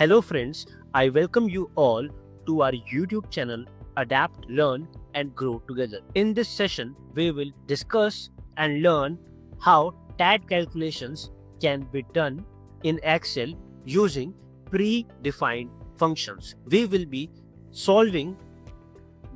Hello friends, I welcome you all to our YouTube channel Adapt, Learn and Grow Together. In this session, we will discuss and learn how TAT calculations can be done in Excel using predefined functions. We will be solving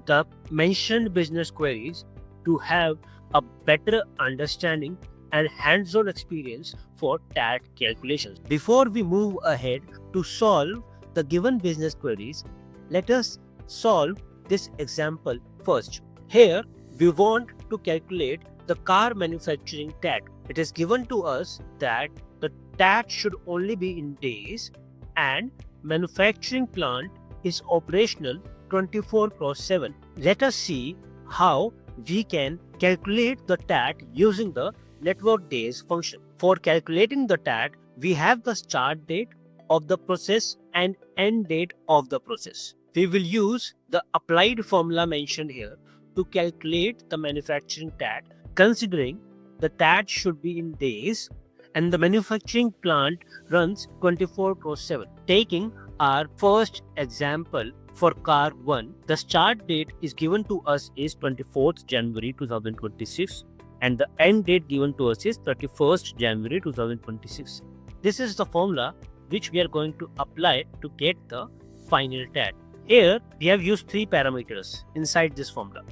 the mentioned business queries to have a better understanding and hands-on experience for TAT calculations. Before we move ahead to solve the given business queries, let us solve this example first. Here, we want to calculate the car manufacturing TAT. It is given to us that the TAT should only be in days and manufacturing plant is operational 24/7. Let us see how we can calculate the TAT using the network days function. For calculating the TAT, we have the start date of the process and end date of the process. We will use the applied formula mentioned here to calculate the manufacturing TAT, considering the TAT should be in days and the manufacturing plant runs 24/7. Taking our first example for car 1, the start date is given to us is 24th January 2026 and the end date given to us is 31st January 2026. This is the formula which we are going to apply to get the final TAT. Here we have used three parameters inside this formula.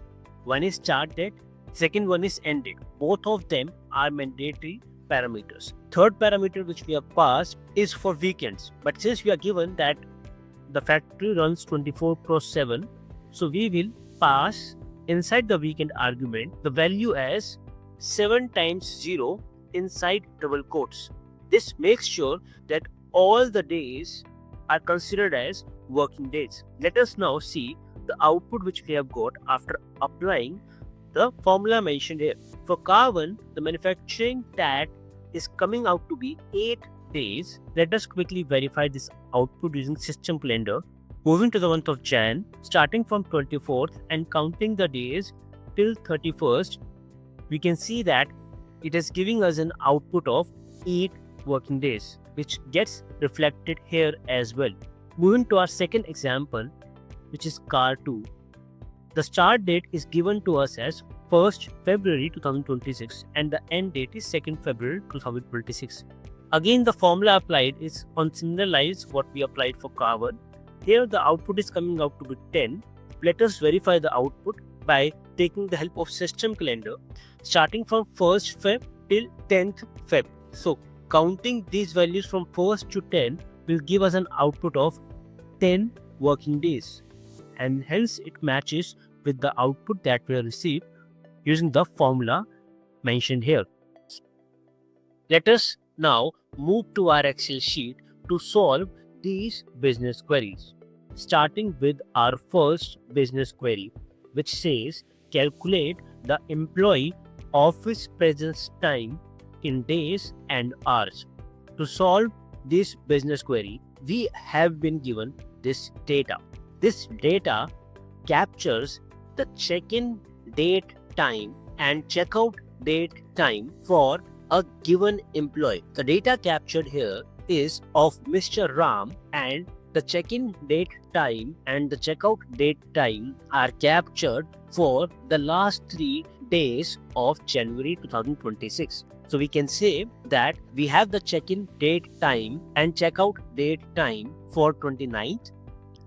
One is start date, second one is end date. Both of them are mandatory parameters. Third parameter which we have passed is for weekends, but since we are given that the factory runs 24/7, so we will pass inside the weekend argument the value as 7 times 0 inside double quotes. This makes sure that all the days are considered as working days. Let us now see the output which we have got after applying the formula mentioned here. For car 1, the manufacturing TAT is coming out to be 8 days. Let us quickly verify this output using system calendar. Moving to the month of Jan, starting from 24th and counting the days till 31st, we can see that it is giving us an output of 8 working days, which gets reflected here as well. Moving to our second example, which is car 2, the start date is given to us as 1st February 2026 and the end date is 2nd February 2026. Again, the formula applied is on similar lines what we applied for car 1. Here the output is coming out to be 10. Let us verify the output by taking the help of system calendar starting from 1st Feb till 10th Feb. So counting these values from 1st to 10 will give us an output of 10 working days, and hence it matches with the output that we received using the formula mentioned here. Let us now move to our Excel sheet to solve these business queries. Starting with our first business query, which says calculate the employee office presence time in days and hours. To solve this business query, we have been given this data. This data captures the check-in date time and checkout date time for a given employee. The data captured here is of Mr. Ram, and the check-in date time and the checkout date time are captured for the last 3 days of January 2026. So we can say that we have the check-in date time and checkout date time for 29th,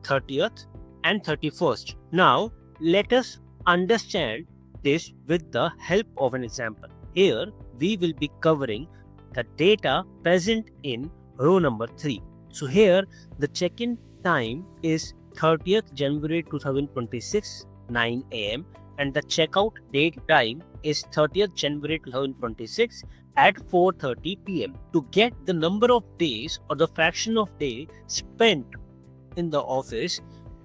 30th and 31st. Now let us understand this with the help of an example. Here we will be covering the data present in row number 3. So here the check-in time is 30th January 2026 9 am and the checkout date time is 30th January 2026 at 4:30 pm. To get the number of days or the fraction of day spent in the office,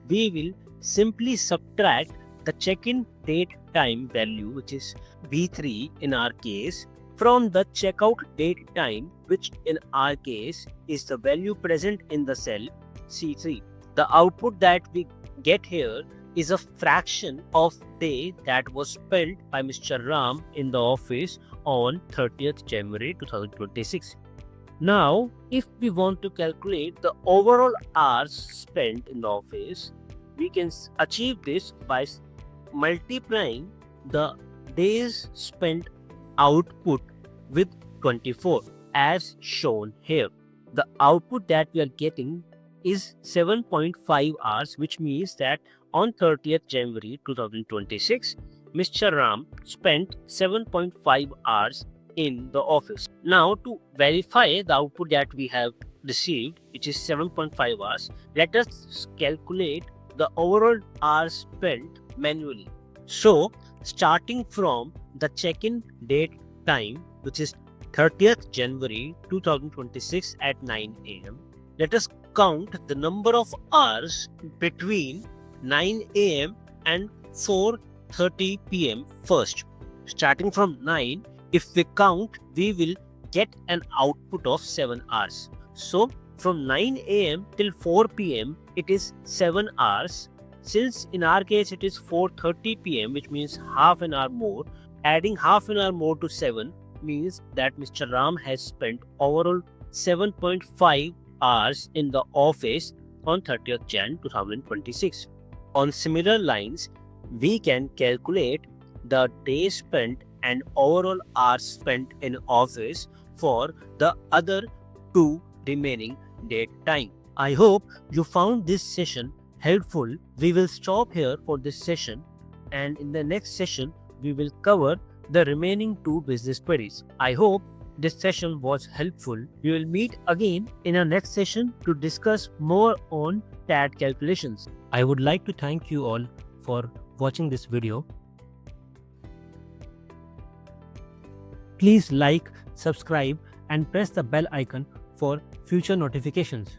we will simply subtract the check-in date time value, which is B3 in our case, from the checkout date time, which in our case is the value present in the cell C3. The output that we get here is a fraction of day that was spent by Mr. Ram in the office on 30th January 2026. Now, if we want to calculate the overall hours spent in the office, we can achieve this by multiplying the days spent output with 24 as shown here. The output that we are getting is 7.5 hours, which means that on 30th January 2026, Mr. Ram spent 7.5 hours in the office. Now, to verify the output that we have received, which is 7.5 hours, let us calculate the overall hours spent manually. So, starting from the check-in date time, which is 30th January 2026 at 9 a.m., let us count the number of hours between 9 a.m. and 4:30 p.m. first. Starting from 9, if we count, we will get an output of 7 hours. So, from 9 a.m. till 4 p.m., it is 7 hours. Since in our case it is 4:30 p.m., which means half an hour more, adding half an hour more to 7 means that Mr. Ram has spent overall 7.5 hours in the office on 30th Jan 2026. On similar lines, we can calculate the days spent and overall hours spent in office for the other 2 remaining date time. I hope you found this session helpful. We will stop here for this session, and in the next session we will cover the remaining 2 business queries. I hope this session was helpful. We will meet again in our next session to discuss more on TAT calculations. I would like to thank you all for watching this video. Please like, subscribe and press the bell icon for future notifications.